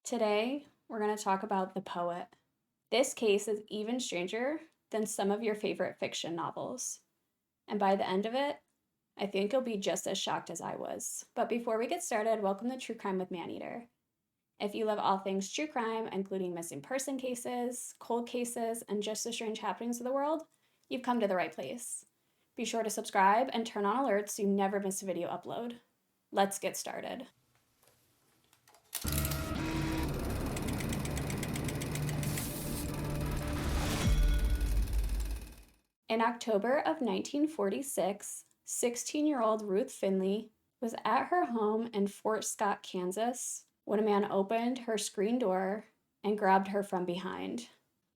Today, we're going to talk about The Poet. This case is even stranger than some of your favorite fiction novels. And by the end of it, I think you'll be just as shocked as I was. But before we get started, welcome to True Crime with Maneater. If you love all things true crime, including missing person cases, cold cases, and just the strange happenings of the world, you've come to the right place. Be sure to subscribe and turn on alerts so you never miss a video upload. Let's get started. In October of 1946, 16-year-old Ruth Finley was at her home in Fort Scott, Kansas, when a man opened her screen door and grabbed her from behind.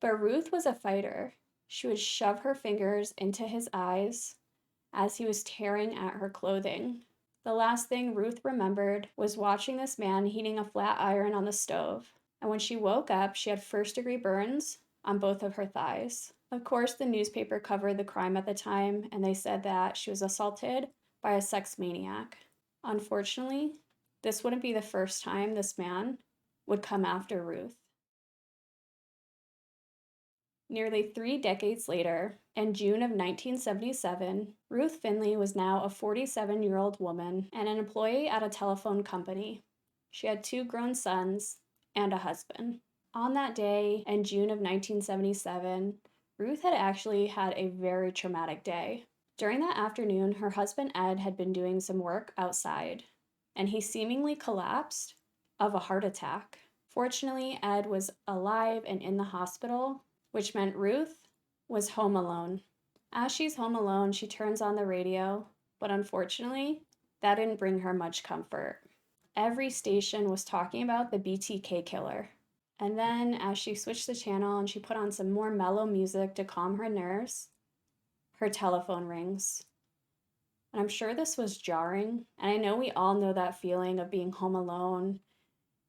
But Ruth was a fighter. She would shove her fingers into his eyes as he was tearing at her clothing. The last thing Ruth remembered was watching this man heating a flat iron on the stove, and when she woke up, she had first-degree burns on both of her thighs. Of course, the newspaper covered the crime at the time, and they said that she was assaulted by a sex maniac. Unfortunately, this wouldn't be the first time this man would come after Ruth. Nearly 3 decades later, in June of 1977, Ruth Finley was now a 47-year-old woman and an employee at a telephone company. She had 2 grown sons and a husband. On that day, in June of 1977, Ruth had actually had a very traumatic day. During that afternoon, her husband Ed had been doing some work outside, and he seemingly collapsed of a heart attack. Fortunately, Ed was alive and in the hospital, which meant Ruth was home alone. As she's home alone, she turns on the radio, but unfortunately, that didn't bring her much comfort. Every station was talking about the BTK killer. And then, as she switched the channel and she put on some more mellow music to calm her nerves, her telephone rings. And I'm sure this was jarring, and I know we all know that feeling of being home alone,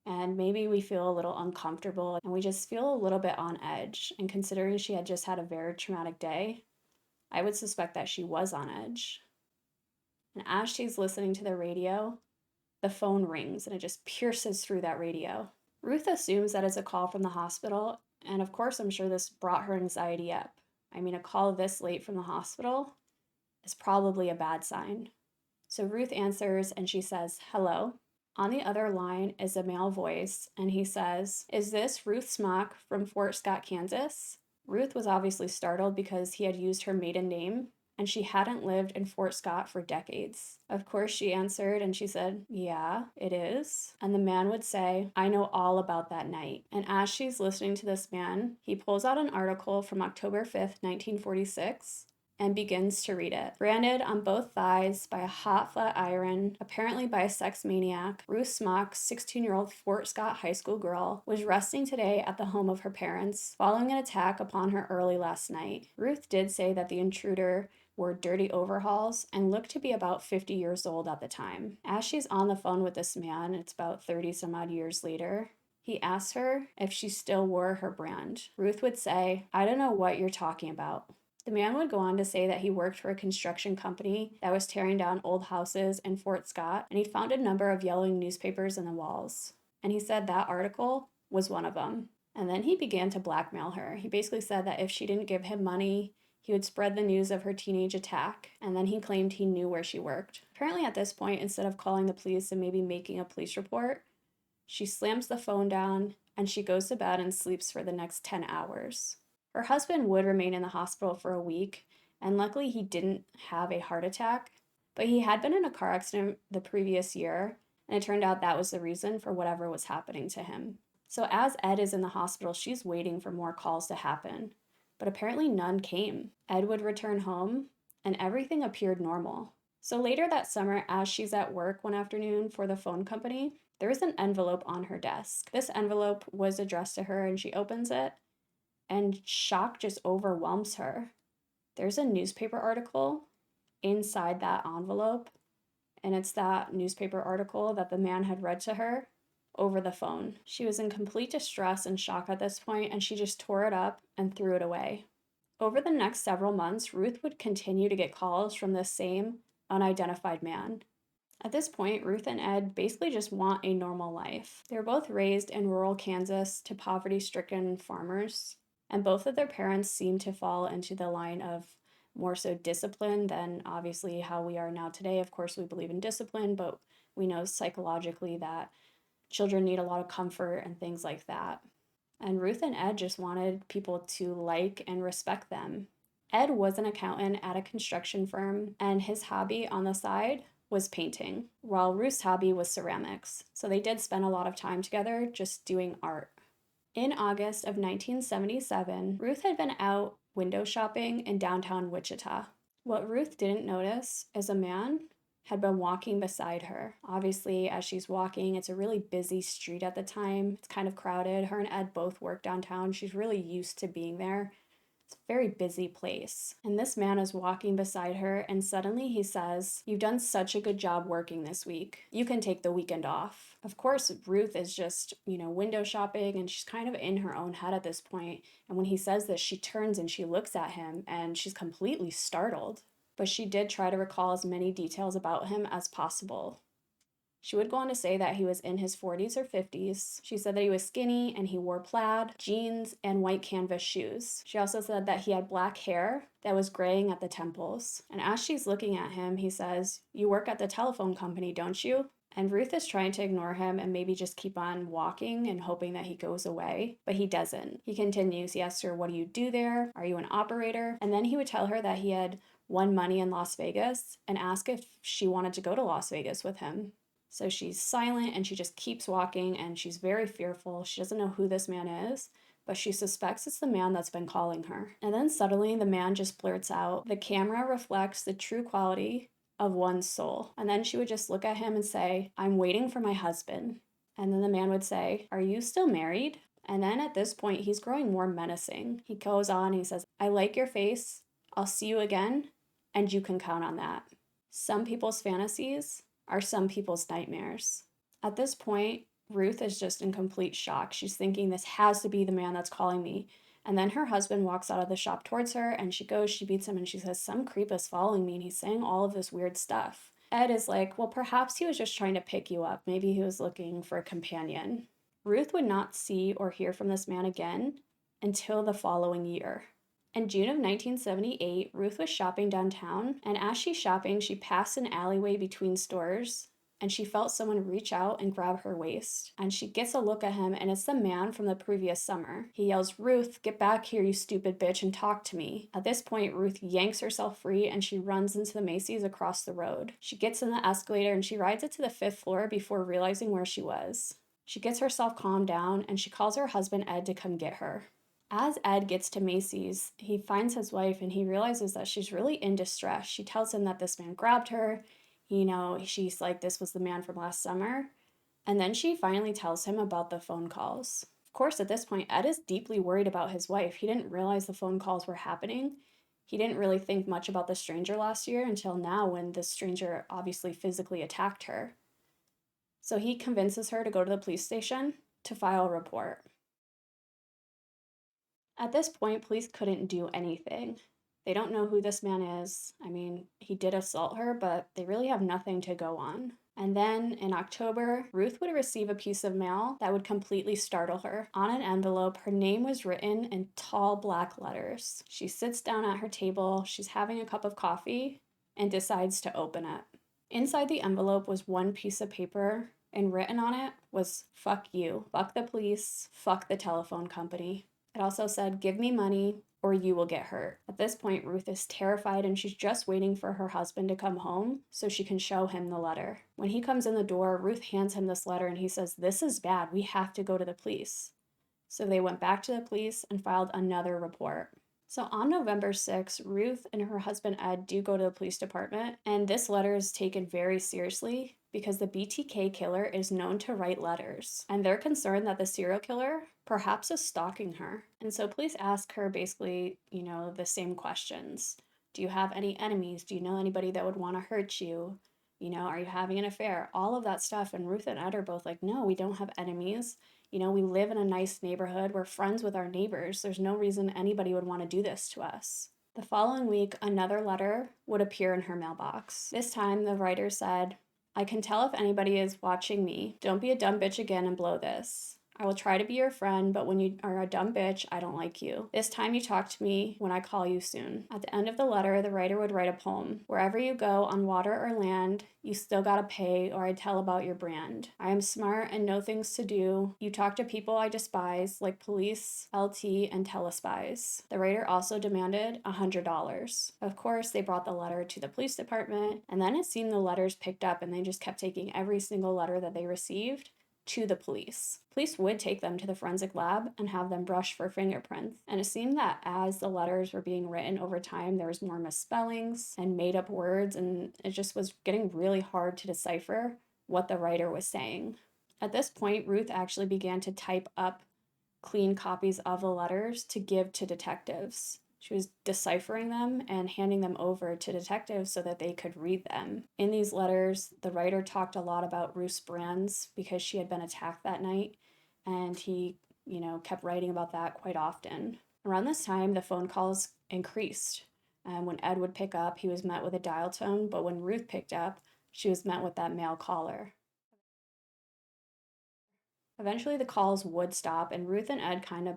and maybe we feel a little uncomfortable, and we just feel a little bit on edge. And considering she had just had a very traumatic day, I would suspect that she was on edge. And as she's listening to the radio, the phone rings, and it just pierces through that radio. Ruth assumes that it's a call from the hospital, and of course I'm sure this brought her anxiety up. I mean, a call this late from the hospital is probably a bad sign. So Ruth answers and she says, "Hello." On the other line is a male voice, and he says, "Is this Ruth Smock from Fort Scott, Kansas?" Ruth was obviously startled because he had used her maiden name, and she hadn't lived in Fort Scott for decades. Of course, she answered and she said, "Yeah, it is." And the man would say, "I know all about that night." And as she's listening to this man, he pulls out an article from October 5th, 1946, and begins to read it. Branded on both thighs by a hot flat iron, apparently by a sex maniac, Ruth Smock, 16-year-old Fort Scott high school girl, was resting today at the home of her parents following an attack upon her early last night. Ruth did say that the intruder wore dirty overalls and looked to be about 50 years old at the time. As she's on the phone with this man, it's about 30 some odd years later, he asks her if she still wore her brand. Ruth would say, "I don't know what you're talking about." The man would go on to say that he worked for a construction company that was tearing down old houses in Fort Scott, and he found a number of yellowing newspapers in the walls. And he said that article was one of them. And then he began to blackmail her. He basically said that if she didn't give him money, he would spread the news of her teenage attack, and then he claimed he knew where she worked. Apparently at this point, instead of calling the police and maybe making a police report, she slams the phone down and she goes to bed and sleeps for the next 10 hours. Her husband would remain in the hospital for a week, and luckily he didn't have a heart attack, but he had been in a car accident the previous year, and it turned out that was the reason for whatever was happening to him. So as Ed is in the hospital, she's waiting for more calls to happen, but apparently none came. Ed would return home, and everything appeared normal. So later that summer, as she's at work one afternoon for the phone company, there is an envelope on her desk. This envelope was addressed to her, and she opens it, and shock just overwhelms her. There's a newspaper article inside that envelope, and it's that newspaper article that the man had read to her over the phone. She was in complete distress and shock at this point, and she just tore it up and threw it away. Over the next several months, Ruth would continue to get calls from the same unidentified man. At this point, Ruth and Ed basically just want a normal life. They were both raised in rural Kansas to poverty-stricken farmers, and both of their parents seem to fall into the line of more so discipline than obviously how we are now today. Of course, we believe in discipline, but we know psychologically that children need a lot of comfort and things like that. And Ruth and Ed just wanted people to like and respect them. Ed was an accountant at a construction firm, and his hobby on the side was painting, while Ruth's hobby was ceramics. So they did spend a lot of time together just doing art. In August of 1977, Ruth had been out window shopping in downtown Wichita. What Ruth didn't notice is a man had been walking beside her. Obviously, as she's walking, it's a really busy street at the time. It's kind of crowded. Her and Ed both work downtown. She's really used to being there. It's a very busy place. And this man is walking beside her, and suddenly he says, "You've done such a good job working this week. You can take the weekend off." Of course, Ruth is just, window shopping, and she's kind of in her own head at this point. And when he says this, she turns and she looks at him, and she's completely startled. But she did try to recall as many details about him as possible. She would go on to say that he was in his 40s or 50s. She said that he was skinny and he wore plaid, jeans, and white canvas shoes. She also said that he had black hair that was graying at the temples. And as she's looking at him, he says, "You work at the telephone company, don't you?" And Ruth is trying to ignore him and maybe just keep on walking and hoping that he goes away, but he doesn't. He continues. He asks her, "What do you do there? Are you an operator?" And then he would tell her that he had won money in Las Vegas and ask if she wanted to go to Las Vegas with him. So she's silent and she just keeps walking, and she's very fearful. She doesn't know who this man is, but she suspects it's the man that's been calling her. And then suddenly the man just blurts out, "The camera reflects the true quality of one's soul." And then she would just look at him and say, "I'm waiting for my husband." And then the man would say, "Are you still married?" And then at this point, he's growing more menacing. He goes on, he says, "I like your face. I'll see you again, and you can count on that." Some people's fantasies are some people's nightmares. At this point, Ruth is just in complete shock. She's thinking, this has to be the man that's calling me. And then her husband walks out of the shop towards her, and she goes, she beats him, and she says, "Some creep is following me, and he's saying all of this weird stuff." Ed is like, "Well, perhaps he was just trying to pick you up. Maybe he was looking for a companion." Ruth would not see or hear from this man again until the following year. In June of 1978, Ruth was shopping downtown, and as she's shopping, she passed an alleyway between stores, and she felt someone reach out and grab her waist. And she gets a look at him, and it's the man from the previous summer. He yells, "Ruth, get back here, you stupid bitch, and talk to me." At this point, Ruth yanks herself free, and she runs into the Macy's across the road. She gets in the escalator, and she rides it to the 5th floor before realizing where she was. She gets herself calmed down, and she calls her husband Ed to come get her. As Ed gets to Macy's, he finds his wife and he realizes that she's really in distress. She tells him that this man grabbed her. She's like, this was the man from last summer. And then she finally tells him about the phone calls. Of course, at this point, Ed is deeply worried about his wife. He didn't realize the phone calls were happening. He didn't really think much about the stranger last year until now, when the stranger obviously physically attacked her. So he convinces her to go to the police station to file a report. At this point, police couldn't do anything. They don't know who this man is. I mean, he did assault her, but they really have nothing to go on. And then in October, Ruth would receive a piece of mail that would completely startle her. On an envelope, her name was written in tall black letters. She sits down at her table, she's having a cup of coffee, and decides to open it. Inside the envelope was one piece of paper, and written on it was, "Fuck you, fuck the police, fuck the telephone company." It also said, "Give me money or you will get hurt." At this point, Ruth is terrified, and she's just waiting for her husband to come home so she can show him the letter. When he comes in the door, Ruth hands him this letter and he says, "This is bad. We have to go to the police." So they went back to the police and filed another report. So on November 6th, Ruth and her husband Ed do go to the police department, and this letter is taken very seriously because the BTK killer is known to write letters, and they're concerned that the serial killer perhaps is stalking her. And so police ask her basically, the same questions. Do you have any enemies? Do you know anybody that would want to hurt you? Are you having an affair? All of that stuff. And Ruth and Ed are both like, "No, we don't have enemies. We live in a nice neighborhood. We're friends with our neighbors. There's no reason anybody would want to do this to us." The following week, another letter would appear in her mailbox. This time, the writer said, I can tell if anybody is watching me. Don't be a dumb bitch again and blow this. I will try to be your friend, but when you are a dumb bitch, I don't like you. This time you talk to me when I call you soon. At the end of the letter, the writer would write a poem. Wherever you go, on water or land, you still gotta pay or I tell about your brand. I am smart and know things to do. You talk to people I despise, like police, LT, and telespies. The writer also demanded $100. Of course, they brought the letter to the police department, and then it seemed the letters picked up and they just kept taking every single letter that they received to the police. Police would take them to the forensic lab and have them brushed for fingerprints. And it seemed that as the letters were being written over time, there was more misspellings and made up words, and it just was getting really hard to decipher what the writer was saying. At this point, Ruth actually began to type up clean copies of the letters to give to detectives. She was deciphering them and handing them over to detectives so that they could read them. In these letters, the writer talked a lot about Ruth's brands because she had been attacked that night, and he, kept writing about that quite often. Around this time, the phone calls increased. And when Ed would pick up, he was met with a dial tone, but when Ruth picked up, she was met with that male caller. Eventually, the calls would stop, and Ruth and Ed kind of,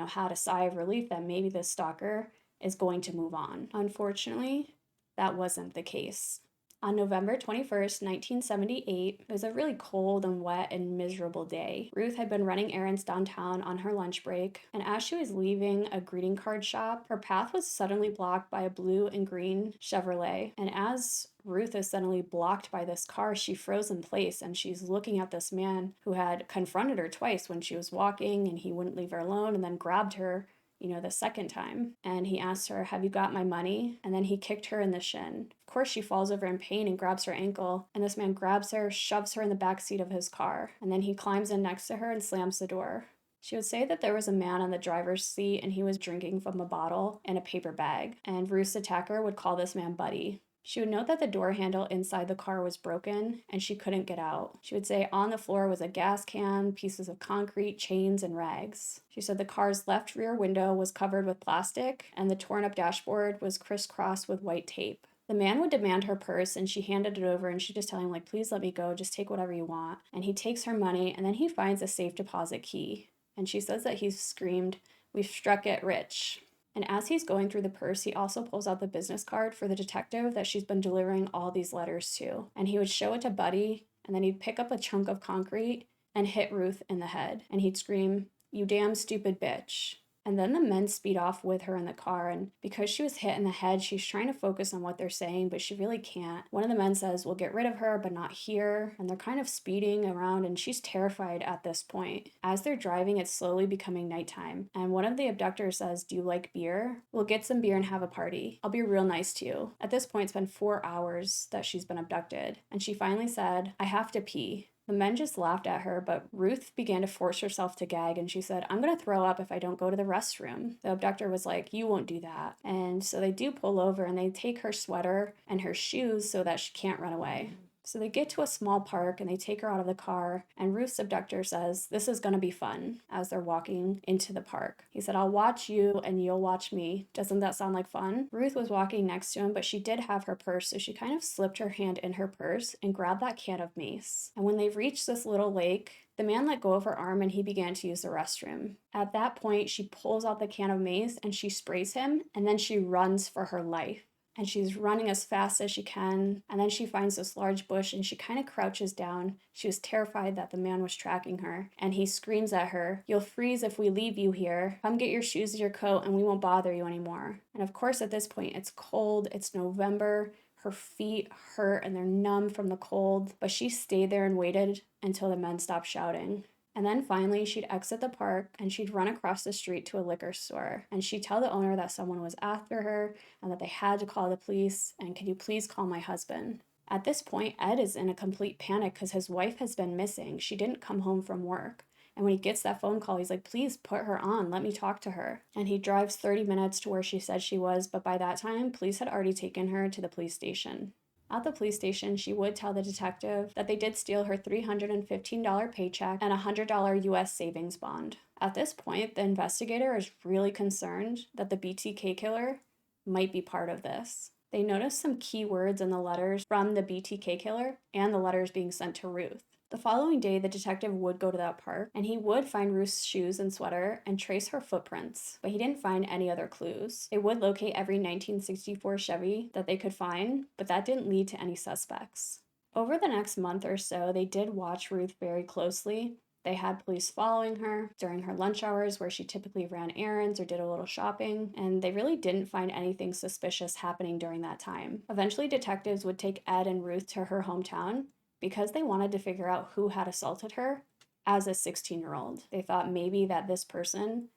had a sigh of relief that maybe this stalker is going to move on. Unfortunately, that wasn't the case. On November 21st, 1978, it was a really cold and wet and miserable day. Ruth had been running errands downtown on her lunch break, and as she was leaving a greeting card shop, her path was suddenly blocked by a blue and green Chevrolet. And as Ruth is suddenly blocked by this car, she froze in place and she's looking at this man who had confronted her twice when she was walking and he wouldn't leave her alone, and then grabbed her the second time. And he asked her, "Have you got my money?" And then he kicked her in the shin. Of course, she falls over in pain and grabs her ankle. And this man grabs her, shoves her in the back seat of his car. And then he climbs in next to her and slams the door. She would say that there was a man on the driver's seat and he was drinking from a bottle in a paper bag. And Ruth's attacker would call this man Buddy. She would note that the door handle inside the car was broken and she couldn't get out. She would say on the floor was a gas can, pieces of concrete, chains, and rags. She said the car's left rear window was covered with plastic and the torn up dashboard was crisscrossed with white tape. The man would demand her purse and she handed it over and she just tell him, like, please let me go, just take whatever you want. And he takes her money and then he finds a safe deposit key. And she says that he screamed, "We've struck it rich." And as he's going through the purse, he also pulls out the business card for the detective that she's been delivering all these letters to. And he would show it to Buddy, and then he'd pick up a chunk of concrete and hit Ruth in the head. And he'd scream, "You damn stupid bitch." And then the men speed off with her in the car, and because she was hit in the head, she's trying to focus on what they're saying, but she really can't. One of the men says, "We'll get rid of her, but not here." And they're kind of speeding around, and she's terrified at this point. As they're driving, it's slowly becoming nighttime, and one of the abductors says, "Do you like beer? We'll get some beer and have a party. I'll be real nice to you." At this point, it's been 4 hours that she's been abducted, and she finally said, "I have to pee." The men just laughed at her, but Ruth began to force herself to gag, and she said, "I'm going to throw up if I don't go to the restroom." The abductor was like, "You won't do that." And so they do pull over, and they take her sweater and her shoes so that she can't run away. So they get to a small park and they take her out of the car, and Ruth's abductor says, "This is going to be fun," as they're walking into the park. He said, "I'll watch you and you'll watch me. Doesn't that sound like fun?" Ruth was walking next to him, but she did have her purse, so she kind of slipped her hand in her purse and grabbed that can of mace. And when they reached this little lake, the man let go of her arm and he began to use the restroom. At that point, she pulls out the can of mace and she sprays him, and then she runs for her life. And she's running as fast as she can, and then she finds this large bush and she kind of crouches down. She was terrified that the man was tracking her, and he screams at her, "You'll freeze if we leave you here. Come get your shoes and your coat and we won't bother you anymore." And of course, at this point, it's cold, it's November, her feet hurt and they're numb from the cold, but she stayed there and waited until the men stopped shouting. And then finally, she'd exit the park and she'd run across the street to a liquor store. And she'd tell the owner that someone was after her and that they had to call the police, and, "Could you please call my husband?" At this point, Ed is in a complete panic because his wife has been missing. She didn't come home from work. And when he gets that phone call, he's like, "Please put her on. Let me talk to her." And he drives 30 minutes to where she said she was, but by that time, police had already taken her to the police station. At the police station, she would tell the detective that they did steal her $315 paycheck and a $100 US savings bond. At this point, the investigator is really concerned that the BTK killer might be part of this. They noticed some key words in the letters from the BTK killer and the letters being sent to Ruth. The following day, the detective would go to that park, and he would find Ruth's shoes and sweater and trace her footprints, but he didn't find any other clues. They would locate every 1964 Chevy that they could find, but that didn't lead to any suspects. Over the next month or so, they did watch Ruth very closely. They had police following her during her lunch hours where she typically ran errands or did a little shopping, and they really didn't find anything suspicious happening during that time. Eventually, detectives would take Ed and Ruth to her hometown because they wanted to figure out who had assaulted her as a 16-year-old. They thought maybe that this person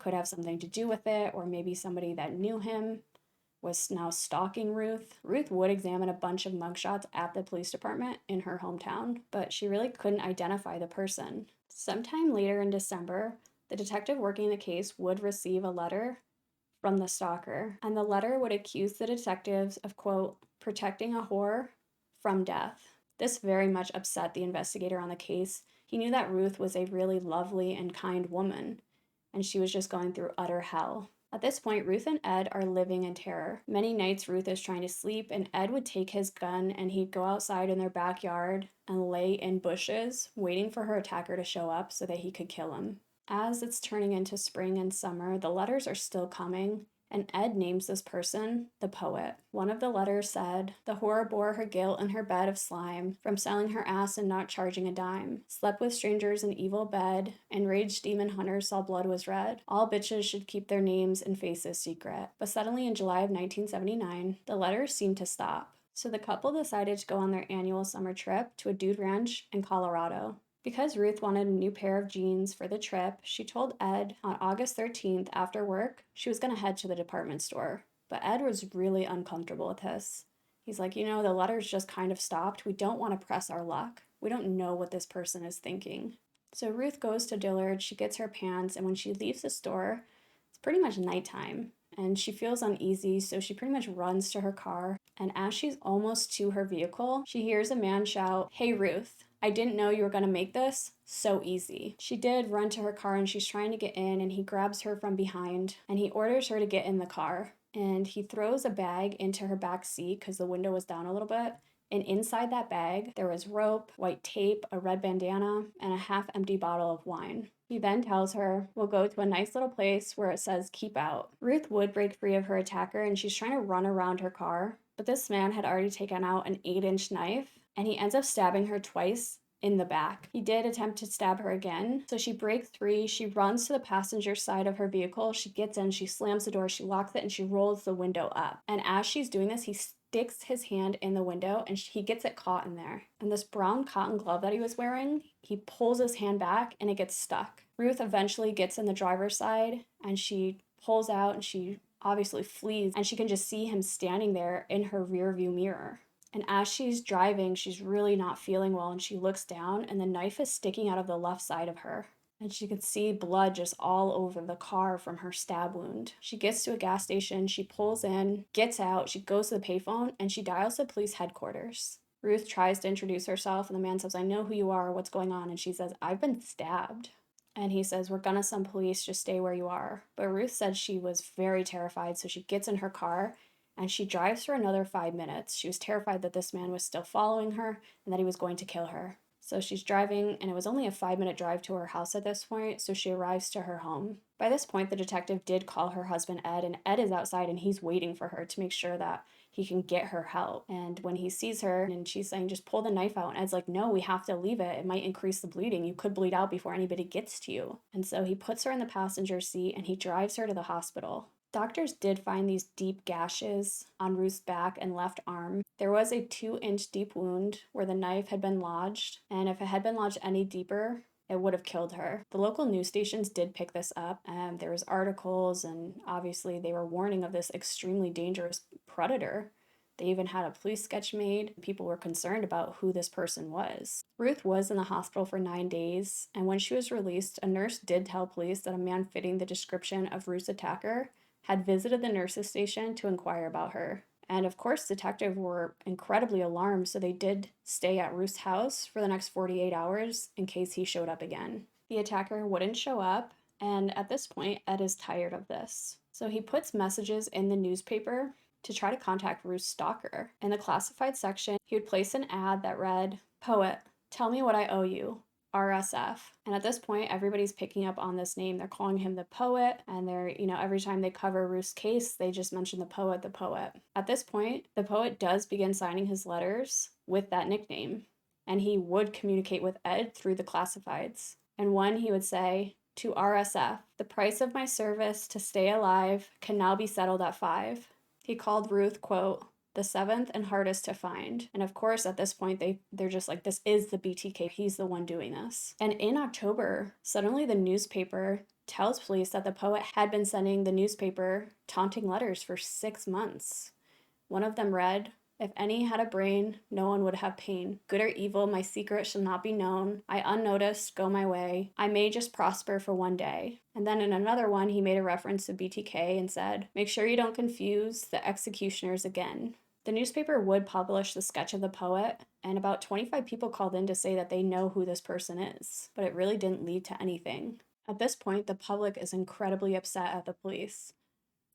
could have something to do with it, or maybe somebody that knew him was now stalking Ruth. Ruth would examine a bunch of mugshots at the police department in her hometown, but she really couldn't identify the person. Sometime later in December, the detective working the case would receive a letter from the stalker, and the letter would accuse the detectives of, quote, protecting a whore from death. This very much upset the investigator on the case. He knew that Ruth was a really lovely and kind woman, and she was just going through utter hell. At this point, Ruth and Ed are living in terror. Many nights, Ruth is trying to sleep, and Ed would take his gun and he'd go outside in their backyard and lay in bushes, waiting for her attacker to show up so that he could kill him. As it's turning into spring and summer, the letters are still coming, and Ed names this person the poet. One of the letters said, "The whore bore her guilt in her bed of slime, from selling her ass and not charging a dime. Slept with strangers in evil bed, enraged demon hunters saw blood was red. All bitches should keep their names and faces secret." But suddenly in July of 1979, the letters seemed to stop. So the couple decided to go on their annual summer trip to a dude ranch in Colorado. Because Ruth wanted a new pair of jeans for the trip, she told Ed on August 13th after work she was going to head to the department store. But Ed was really uncomfortable with this. He's like, the letters just kind of stopped. We don't want to press our luck. We don't know what this person is thinking. So Ruth goes to Dillard, she gets her pants, and when she leaves the store, it's pretty much nighttime. And she feels uneasy, so she pretty much runs to her car. And as she's almost to her vehicle, she hears a man shout, "Hey Ruth, I didn't know you were gonna make this so easy." She did run to her car and she's trying to get in, and he grabs her from behind and he orders her to get in the car. And he throws a bag into her back seat because the window was down a little bit. And inside that bag, there was rope, white tape, a red bandana, and a half-empty bottle of wine. He then tells her, "We'll go to a nice little place where it says keep out." Ruth would break free of her attacker and she's trying to run around her car, but this man had already taken out an 8-inch knife and he ends up stabbing her twice in the back. He did attempt to stab her again, so she breaks free, she runs to the passenger side of her vehicle, she gets in, she slams the door, she locks it, and she rolls the window up. And as she's doing this, he sticks his hand in the window and he gets it caught in there. And this brown cotton glove that he was wearing, he pulls his hand back and it gets stuck. Ruth eventually gets in the driver's side and she pulls out and she obviously flees, and she can just see him standing there in her rear view mirror. And as she's driving, she's really not feeling well, and she looks down and the knife is sticking out of the left side of her. And she could see blood just all over the car from her stab wound. She gets to a gas station, she pulls in, gets out, she goes to the payphone, and she dials the police headquarters. Ruth tries to introduce herself, and the man says, "I know who you are, what's going on?" And she says, "I've been stabbed." And he says, "We're gonna send police, just stay where you are." But Ruth said she was very terrified, so she gets in her car and she drives for another 5 minutes. She was terrified that this man was still following her and that he was going to kill her. So she's driving, and it was only a 5-minute drive to her house at this point, so she arrives to her home. By this point, the detective did call her husband Ed, and Ed is outside and he's waiting for her to make sure that he can get her help. And when he sees her and she's saying, "Just pull the knife out," and Ed's like, "No, we have to leave it. It might increase the bleeding. You could bleed out before anybody gets to you." And so he puts her in the passenger seat and he drives her to the hospital. Doctors did find these deep gashes on Ruth's back and left arm. There was a 2-inch deep wound where the knife had been lodged, and if it had been lodged any deeper, it would have killed her. The local news stations did pick this up, and there was articles, and obviously they were warning of this extremely dangerous predator. They even had a police sketch made. People were concerned about who this person was. Ruth was in the hospital for 9 days, and when she was released, a nurse did tell police that a man fitting the description of Ruth's attacker had visited the nurse's station to inquire about her. And of course, detectives were incredibly alarmed, so they did stay at Ruth's house for the next 48 hours in case he showed up again. The attacker wouldn't show up, and at this point, Ed is tired of this. So he puts messages in the newspaper to try to contact Ruth's stalker. In the classified section, he would place an ad that read, "Poet, tell me what I owe you. RSF." And at this point, everybody's picking up on this name. They're calling him the poet, and every time they cover Ruth's case, they just mention the poet, the poet. At this point, the poet does begin signing his letters with that nickname, and he would communicate with Ed through the classifieds. And one, he would say, "To RSF, the price of my service to stay alive can now be settled at 5. He called Ruth, quote, "the seventh and hardest to find." And of course, at this point, they're just like, this is the BTK. He's the one doing this. And in October, suddenly the newspaper tells police that the poet had been sending the newspaper taunting letters for 6 months. One of them read, "If any had a brain, no one would have pain. Good or evil, my secret shall not be known. I unnoticed go my way. I may just prosper for one day." And then in another one, he made a reference to BTK and said, "Make sure you don't confuse the executioners again." The newspaper would publish the sketch of the poet, and about 25 people called in to say that they know who this person is, but it really didn't lead to anything. At this point, the public is incredibly upset at the police.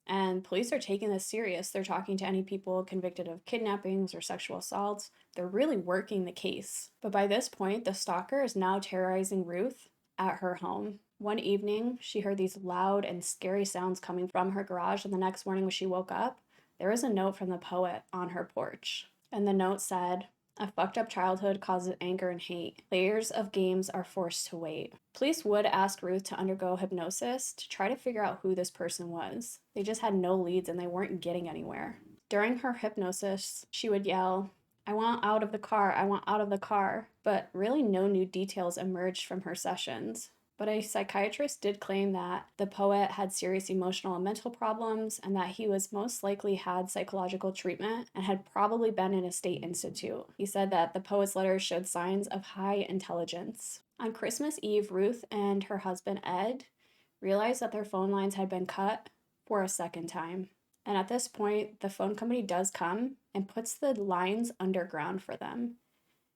And police are taking this serious. They're talking to any people convicted of kidnappings or sexual assaults. They're really working the case. But by this point, the stalker is now terrorizing Ruth at her home. One evening, she heard these loud and scary sounds coming from her garage, and the next morning when she woke up, there was a note from the poet on her porch. And the note said, "A fucked up childhood causes anger and hate. Players of games are forced to wait." Police would ask Ruth to undergo hypnosis to try to figure out who this person was. They just had no leads and they weren't getting anywhere. During her hypnosis, she would yell, "I want out of the car, I want out of the car." But really no new details emerged from her sessions. But a psychiatrist did claim that the poet had serious emotional and mental problems and that he was most likely had psychological treatment and had probably been in a state institute. He said that the poet's letters showed signs of high intelligence. On Christmas Eve, Ruth and her husband Ed realized that their phone lines had been cut for a second time. And at this point, the phone company does come and puts the lines underground for them.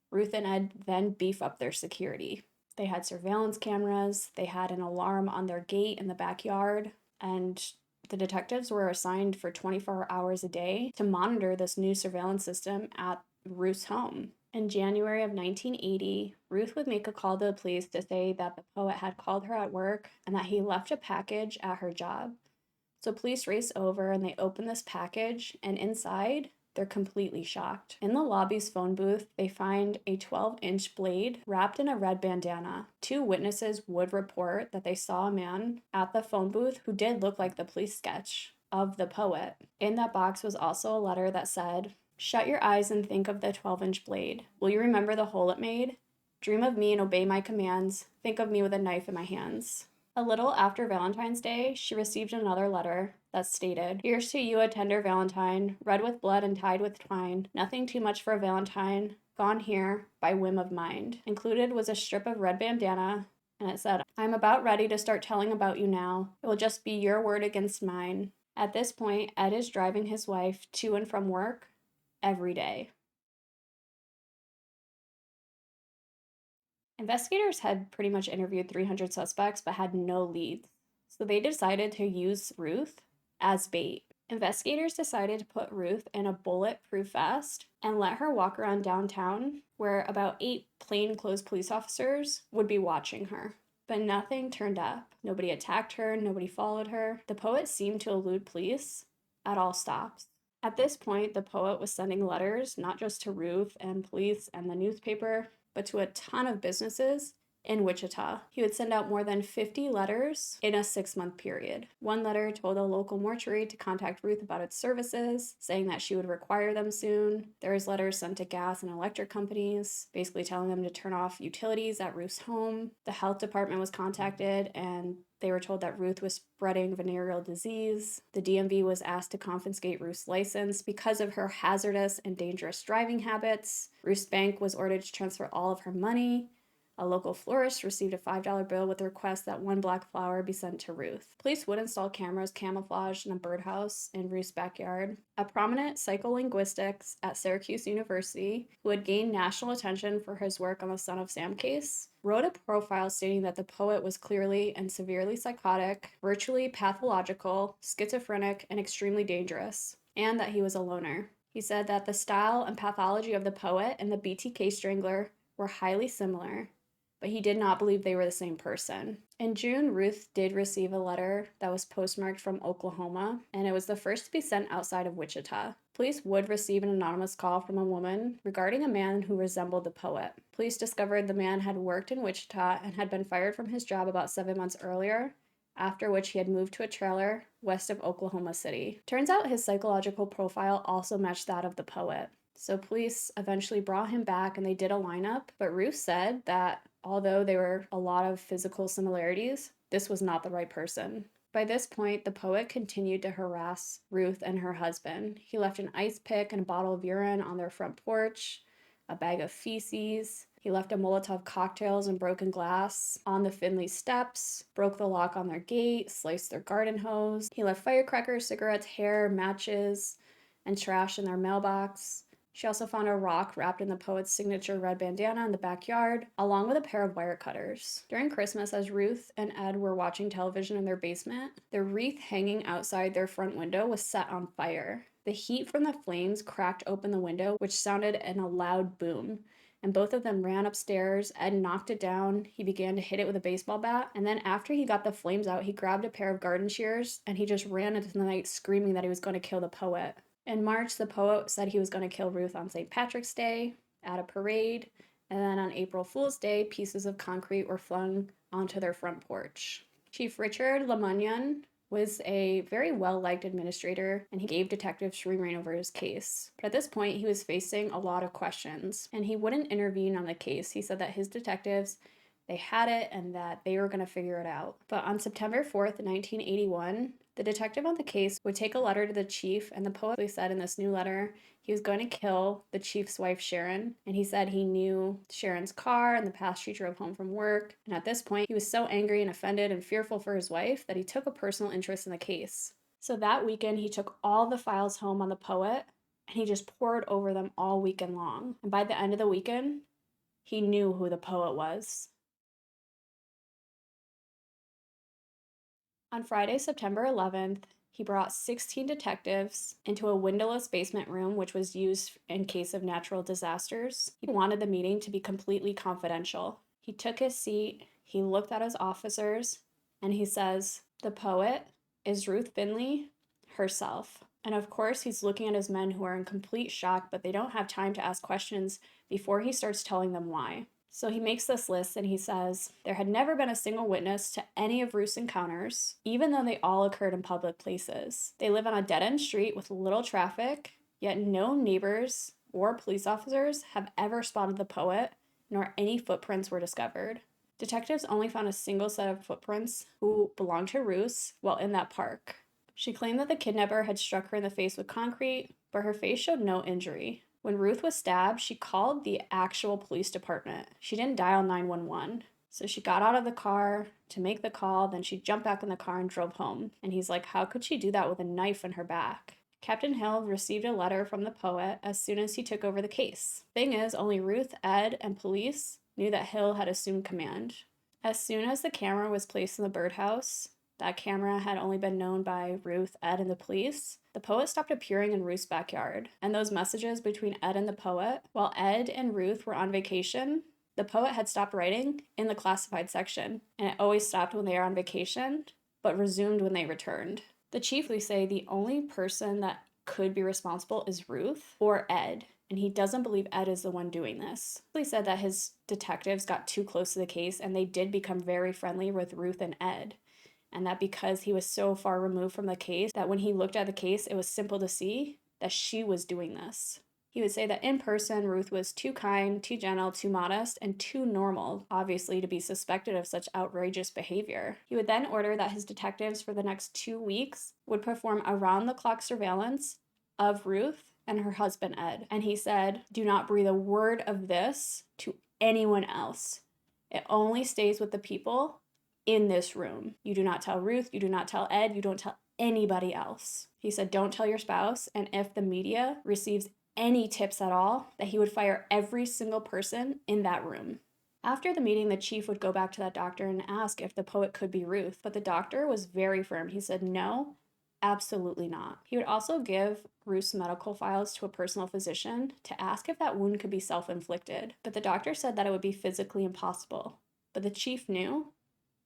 Ruth and Ed then beef up their security. They had surveillance cameras, they had an alarm on their gate in the backyard, and the detectives were assigned for 24 hours a day to monitor this new surveillance system at Ruth's home. In January of 1980, Ruth would make a call to the police to say that the poet had called her at work and that he left a package at her job. So police race over and they open this package, and inside, they're completely shocked. In the lobby's phone booth, they find a 12-inch blade wrapped in a red bandana. 2 witnesses would report that they saw a man at the phone booth who did look like the police sketch of the poet. In that box was also a letter that said, "Shut your eyes and think of the 12-inch blade. Will you remember the hole it made? Dream of me and obey my commands. Think of me with a knife in my hands." A little after Valentine's Day, she received another letter that stated, "Here's to you a tender Valentine, red with blood and tied with twine. Nothing too much for a Valentine, gone here by whim of mind." Included was a strip of red bandana, and it said, "I'm about ready to start telling about you now. It will just be your word against mine." At this point, Ed is driving his wife to and from work every day. Investigators had pretty much interviewed 300 suspects but had no leads, so they decided to use Ruth as bait. Investigators decided to put Ruth in a bulletproof vest and let her walk around downtown, where about 8 plainclothes police officers would be watching her. But nothing turned up. Nobody attacked her, nobody followed her. The poet seemed to elude police at all stops. At this point, the poet was sending letters not just to Ruth and police and the newspaper, but to a ton of businesses in Wichita. He would send out more than 50 letters in a 6-month period. One letter told a local mortuary to contact Ruth about its services, saying that she would require them soon. There was letters sent to gas and electric companies, basically telling them to turn off utilities at Ruth's home. The health department was contacted, and they were told that Ruth was spreading venereal disease. The DMV was asked to confiscate Ruth's license because of her hazardous and dangerous driving habits. Ruth's bank was ordered to transfer all of her money. A local florist received a $5 bill with a request that 1 black flower be sent to Ruth. Police would install cameras camouflaged in a birdhouse in Ruth's backyard. A prominent psycholinguistics at Syracuse University, who had gained national attention for his work on the Son of Sam case, wrote a profile stating that the poet was clearly and severely psychotic, virtually pathological, schizophrenic, and extremely dangerous. and that he was a loner. He said that the style and pathology of the poet and the BTK strangler were highly similar, but he did not believe they were the same person. In June, Ruth did receive a letter that was postmarked from Oklahoma, and it was the first to be sent outside of Wichita. Police would receive an anonymous call from a woman regarding a man who resembled the poet. Police discovered the man had worked in Wichita and had been fired from his job about 7 months earlier, after which he had moved to a trailer west of Oklahoma City. Turns out his psychological profile also matched that of the poet. So police eventually brought him back and they did a lineup, but Ruth said that although there were a lot of physical similarities, this was not the right person. By this point, the poet continued to harass Ruth and her husband. He left an ice pick and a bottle of urine on their front porch, a bag of feces. He left a Molotov cocktails and broken glass on the Finley steps, broke the lock on their gate, sliced their garden hose. He left firecrackers, cigarettes, hair, matches, and trash in their mailbox. She also found a rock wrapped in the poet's signature red bandana in the backyard, along with a pair of wire cutters. During Christmas, as Ruth and Ed were watching television in their basement, the wreath hanging outside their front window was set on fire. The heat from the flames cracked open the window, which sounded in a loud boom, and both of them ran upstairs. Ed knocked it down. He began to hit it with a baseball bat, and then after he got the flames out, he grabbed a pair of garden shears, and he just ran into the night screaming that he was going to kill the poet. In March, the poet said he was going to kill Ruth on St. Patrick's Day at a parade, and then on April Fool's Day, pieces of concrete were flung onto their front porch. Chief Richard Lemunyan was a very well-liked administrator, and he gave detectives free rein over his case. But at this point, he was facing a lot of questions, and he wouldn't intervene on the case. He said that his detectives, they had it and that they were going to figure it out. But on September 4th, 1981, the detective on the case would take a letter to the chief, and the poet said in this new letter he was going to kill the chief's wife, Sharon. And he said he knew Sharon's car and the past she drove home from work. And at this point, he was so angry and offended and fearful for his wife that he took a personal interest in the case. So that weekend, he took all the files home on the poet, and he just pored over them all weekend long. And by the end of the weekend, he knew who the poet was. On Friday, September 11th, he brought 16 detectives into a windowless basement room, which was used in case of natural disasters. He wanted the meeting to be completely confidential. He took his seat, he looked at his officers, and he says, "The poet is Ruth Finley herself." And of course, he's looking at his men who are in complete shock, but they don't have time to ask questions before he starts telling them why. So he makes this list and he says, there had never been a single witness to any of Ruth's encounters, even though they all occurred in public places. They live on a dead-end street with little traffic, yet no neighbors or police officers have ever spotted the poet, nor any footprints were discovered. Detectives only found a single set of footprints who belonged to Ruth while in that park. She claimed that the kidnapper had struck her in the face with concrete, but her face showed no injury. When Ruth was stabbed, she called the actual police department. She didn't dial 911. So she got out of the car to make the call, then she jumped back in the car and drove home. And he's like, how could she do that with a knife in her back? Captain Hill received a letter from the poet as soon as he took over the case. Thing is, only Ruth, Ed, and police knew that Hill had assumed command. As soon as the camera was placed in the birdhouse, that camera had only been known by Ruth, Ed, and the police. The poet stopped appearing in Ruth's backyard. And those messages between Ed and the poet, while Ed and Ruth were on vacation, the poet had stopped writing in the classified section. And it always stopped when they were on vacation, but resumed when they returned. The chief would say the only person that could be responsible is Ruth or Ed. And he doesn't believe Ed is the one doing this. He said that his detectives got too close to the case and they did become very friendly with Ruth and Ed. And that because he was so far removed from the case, that when he looked at the case, it was simple to see that she was doing this. He would say that in person, Ruth was too kind, too gentle, too modest, and too normal, obviously, to be suspected of such outrageous behavior. He would then order that his detectives for the next 2 weeks would perform around-the-clock surveillance of Ruth and her husband, Ed. And he said, do not breathe a word of this to anyone else. It only stays with the people in this room. You do not tell Ruth, you do not tell Ed, you don't tell anybody else. He said, don't tell your spouse, and if the media receives any tips at all, that he would fire every single person in that room. After the meeting, the chief would go back to that doctor and ask if the poet could be Ruth, but the doctor was very firm. He said, no, absolutely not. He would also give Ruth's medical files to a personal physician to ask if that wound could be self-inflicted, but the doctor said that it would be physically impossible. But the chief knew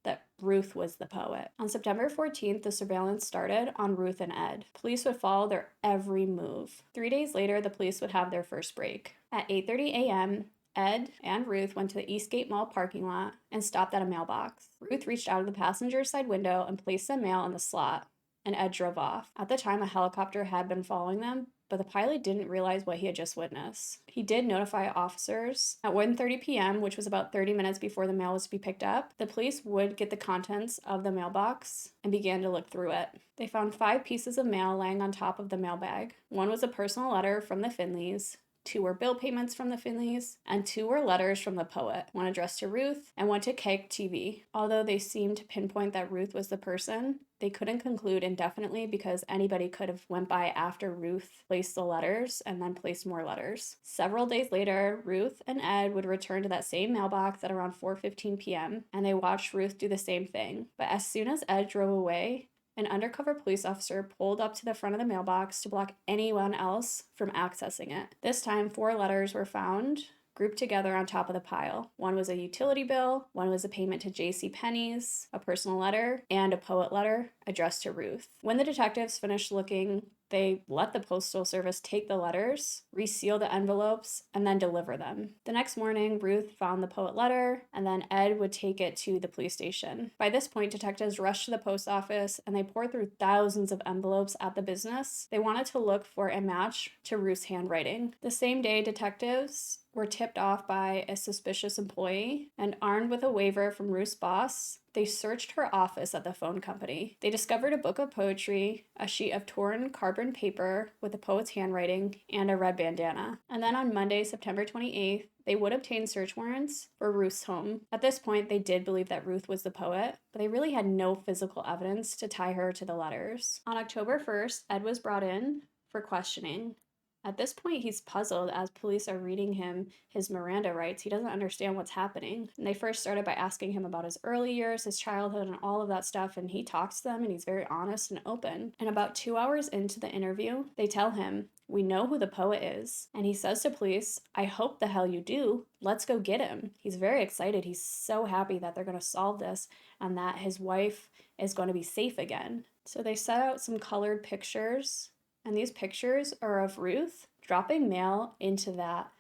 that Ruth was the poet. On September 14th, the surveillance started on Ruth and Ed. Police would follow their every move. 3 days later, the police would have their first break. At 8:30 a.m., Ed and Ruth went to the Eastgate Mall parking lot and stopped at a mailbox. Ruth reached out of the passenger side window and placed the mail in the slot, and Ed drove off. At the time, a helicopter had been following them, but the pilot didn't realize what he had just witnessed. He did notify officers. At 1:30 p.m., which was about 30 minutes before the mail was to be picked up, the police would get the contents of the mailbox and began to look through it. They found 5 pieces of mail laying on top of the mailbag. One was a personal letter from the Finleys, 2 were bill payments from the Finleys, and 2 were letters from the poet, one addressed to Ruth and one to Cake TV. Although they seemed to pinpoint that Ruth was the person, they couldn't conclude indefinitely because anybody could have went by after Ruth placed the letters and then placed more letters. Several days later, Ruth and Ed would return to that same mailbox at around 4:15 p.m., and they watched Ruth do the same thing. But as soon as Ed drove away, an undercover police officer pulled up to the front of the mailbox to block anyone else from accessing it. This time, 4 letters were found, grouped together on top of the pile. One was a utility bill, one was a payment to J.C. Penney's, a personal letter, and a poet letter addressed to Ruth. When the detectives finished looking, they let the Postal Service take the letters, reseal the envelopes, and then deliver them. The next morning, Ruth found the poet letter, and then Ed would take it to the police station. By this point, detectives rushed to the post office, and they poured through thousands of envelopes at the business. They wanted to look for a match to Ruth's handwriting. The same day, detectives were tipped off by a suspicious employee, and armed with a waiver from Ruth's boss, they searched her office at the phone company. They discovered a book of poetry, a sheet of torn carbon paper with the poet's handwriting, and a red bandana. And then on Monday, September 28th, they would obtain search warrants for Ruth's home. At this point, they did believe that Ruth was the poet, but they really had no physical evidence to tie her to the letters. On October 1st, Ed was brought in for questioning. At this point, he's puzzled as police are reading him his Miranda rights. He doesn't understand what's happening. And they first started by asking him about his early years, his childhood, and all of that stuff, and he talks to them, and he's very honest and open. And about 2 hours into the interview, they tell him, "We know who the poet is." And he says to police, "I hope the hell you do. Let's go get him." He's very excited. He's so happy that they're going to solve this and that his wife is going to be safe again. So they set out some colored pictures, and these pictures are of Ruth dropping mail into that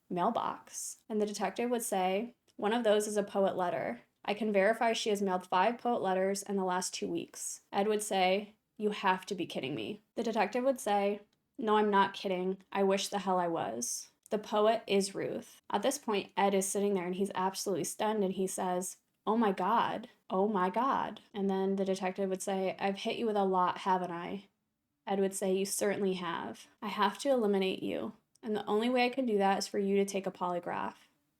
mailbox. And the detective would say, "One of those is a poet letter. I can verify she has mailed 5 poet letters in the last 2 weeks." Ed would say, "You have to be kidding me." The detective would say, "No, I'm not kidding. I wish the hell I was. The poet is Ruth." At this point, Ed is sitting there and he's absolutely stunned, and he says, "Oh my God. Oh my God." And then the detective would say, "I've hit you with a lot, haven't I?" Ed would say, "You certainly have. I have to eliminate you, and the only way I can do that is for you to take a polygraph."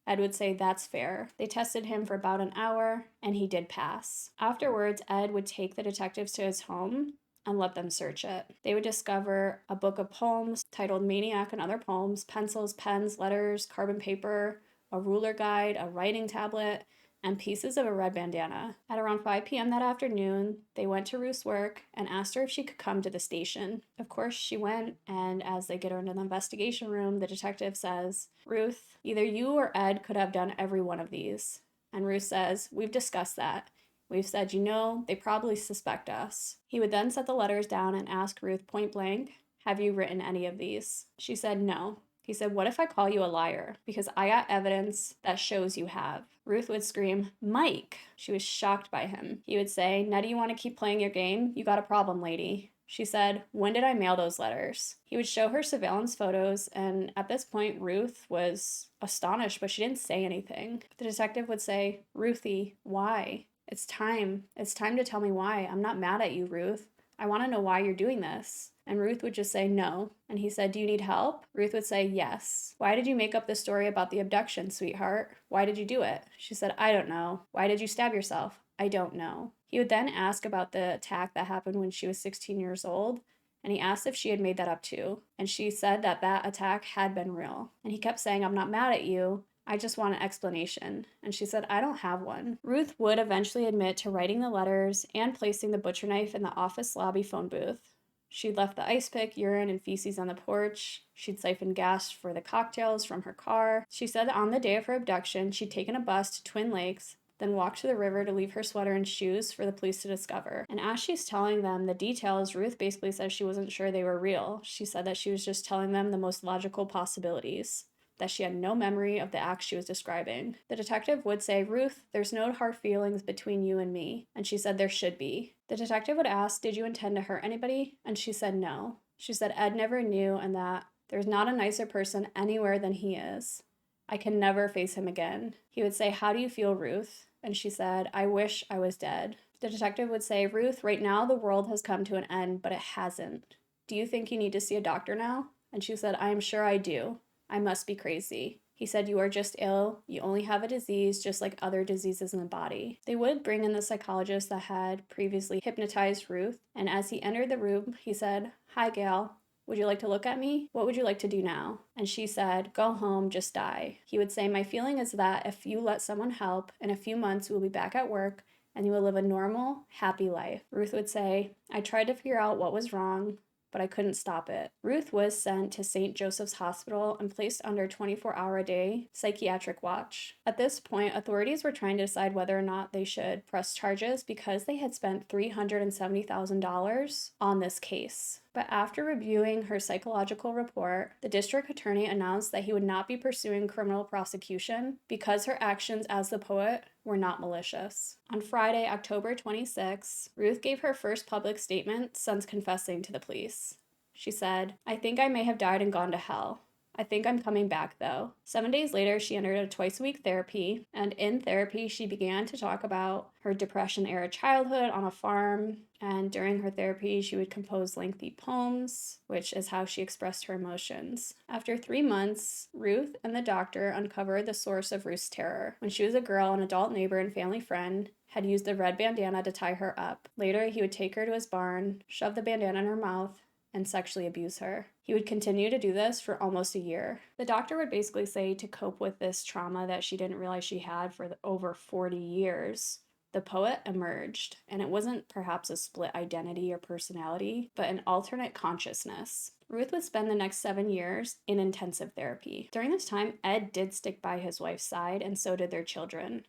Ed would say, "That's fair." They tested him for about an hour, and he did pass. Afterwards, Ed would take the detectives to his home and let them search it. They would discover a book of poems titled Maniac and Other Poems, pencils, pens, letters, carbon paper, a ruler guide, a writing tablet, and pieces of a red bandana. At around 5 p.m. that afternoon, they went to Ruth's work and asked her if she could come to the station. Of course, she went, and as they get her into the investigation room, the detective says, "Ruth, either you or Ed could have done every one of these." And Ruth says, "We've discussed that. We've said, they probably suspect us." He would then set the letters down and ask Ruth point blank, "Have you written any of these?" She said no. He said, "What if I call you a liar? Because I got evidence that shows you have." Ruth would scream, "Mike!" She was shocked by him. He would say, "Now do you want to keep playing your game? You got a problem, lady." She said, "When did I mail those letters?" He would show her surveillance photos, and at this point, Ruth was astonished, but she didn't say anything. The detective would say, "Ruthie, why? It's time. It's time to tell me why. I'm not mad at you, Ruth. I want to know why you're doing this." And Ruth would just say no. And he said, "Do you need help?" Ruth would say yes. "Why did you make up the story about the abduction, sweetheart? Why did you do it?" She said, "I don't know." "Why did you stab yourself?" "I don't know." He would then ask about the attack that happened when she was 16 years old, and he asked if she had made that up too. And she said that that attack had been real. And he kept saying, "I'm not mad at you. I just want an explanation." And she said, "I don't have one." Ruth would eventually admit to writing the letters and placing the butcher knife in the office lobby phone booth. She'd left the ice pick, urine, and feces on the porch. She'd siphoned gas for the cocktails from her car. She said that on the day of her abduction, she'd taken a bus to Twin Lakes, then walked to the river to leave her sweater and shoes for the police to discover. And as she's telling them the details, Ruth basically says she wasn't sure they were real. She said that she was just telling them the most logical possibilities, that she had no memory of the acts she was describing. The detective would say, "Ruth, there's no hard feelings between you and me." And she said there should be. The detective would ask, "Did you intend to hurt anybody?" And she said no. She said Ed never knew and that there's not a nicer person anywhere than he is. I can never face him again. He would say, "How do you feel, Ruth?" And she said, "I wish I was dead." The detective would say, "Ruth, right now the world has come to an end, but it hasn't. Do you think you need to see a doctor now?" And she said, "I am sure I do. I must be crazy." He said, "You are just ill. You only have a disease just like other diseases in the body." They would bring in the psychologist that had previously hypnotized Ruth, and as he entered the room, he said, "Hi, Gail. Would you like to look at me? What would you like to do now?" And she said, "Go home, just die." He would say, "My feeling is that if you let someone help, in a few months you will be back at work and you will live a normal, happy life." Ruth would say, "I tried to figure out what was wrong, but I couldn't stop it." Ruth was sent to St. Joseph's Hospital and placed under 24-hour-a-day psychiatric watch. At this point, authorities were trying to decide whether or not they should press charges because they had spent $370,000 on this case. But after reviewing her psychological report, the district attorney announced that he would not be pursuing criminal prosecution because her actions as the poet were not malicious. On Friday, October 26, Ruth gave her first public statement since confessing to the police. She said, "I think I may have died and gone to hell. I think I'm coming back though." 7 days later, she entered a twice-a-week therapy, and in therapy, she began to talk about her Depression-era childhood on a farm, and during her therapy, she would compose lengthy poems, which is how she expressed her emotions. After 3 months, Ruth and the doctor uncovered the source of Ruth's terror. When she was a girl, an adult neighbor and family friend had used the red bandana to tie her up. Later, he would take her to his barn, shove the bandana in her mouth, and sexually abuse her. He would continue to do this for almost a year. The doctor would basically say to cope with this trauma that she didn't realize she had for over 40 years, the poet emerged, and it wasn't perhaps a split identity or personality, but an alternate consciousness. Ruth would spend the next 7 years in intensive therapy. During this time, Ed did stick by his wife's side, and so did their children.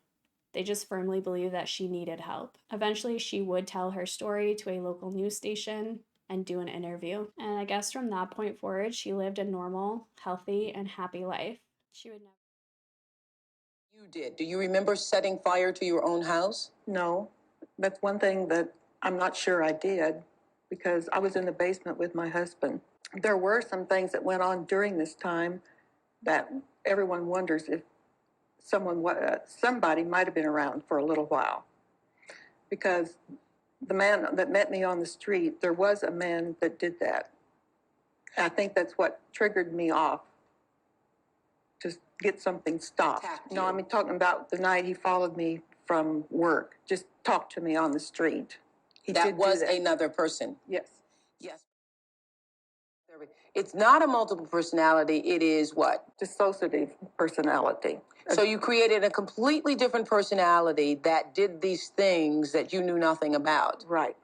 They just firmly believed that she needed help. Eventually, she would tell her story to a local news station and do an interview. And I guess from that point forward, she lived a normal, healthy, and happy life. She would never. You did. Do you remember setting fire to your own house? No, that's one thing that I'm not sure I did because I was in the basement with my husband. There were some things that went on during this time that everyone wonders if somebody might have been around for a little while. Because the man that met me on the street, there was a man that did that. And I think that's what triggered me off to get something stopped. No, I mean, talking about the night he followed me from work, just talked to me on the street. That was another person. Yes. Yes. It's not a multiple personality. It is what? Dissociative personality. So you created a completely different personality that did these things that you knew nothing about. Right.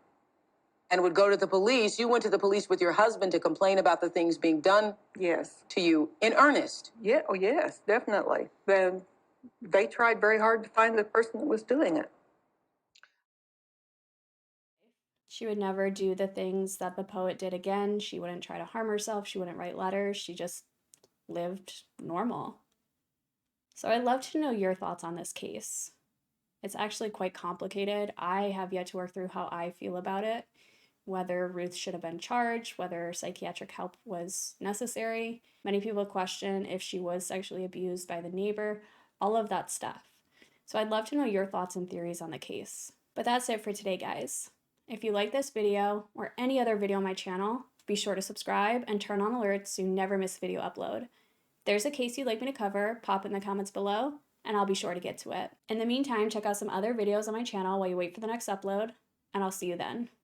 And would go to the police. You went to the police with your husband to complain about the things being done Yes. to you in earnest. Yeah. Oh, yes, definitely. Then they tried very hard to find the person that was doing it. She would never do the things that the poet did again. She wouldn't try to harm herself. She wouldn't write letters. She just lived normal. So I'd love to know your thoughts on this case. It's actually quite complicated. I have yet to work through how I feel about it, whether Ruth should have been charged, whether psychiatric help was necessary. Many people question if she was sexually abused by the neighbor, all of that stuff. So I'd love to know your thoughts and theories on the case. But that's it for today, guys. If you like this video or any other video on my channel, be sure to subscribe and turn on alerts so you never miss a video upload. If there's a case you'd like me to cover, pop in the comments below, and I'll be sure to get to it. In the meantime, check out some other videos on my channel while you wait for the next upload, and I'll see you then.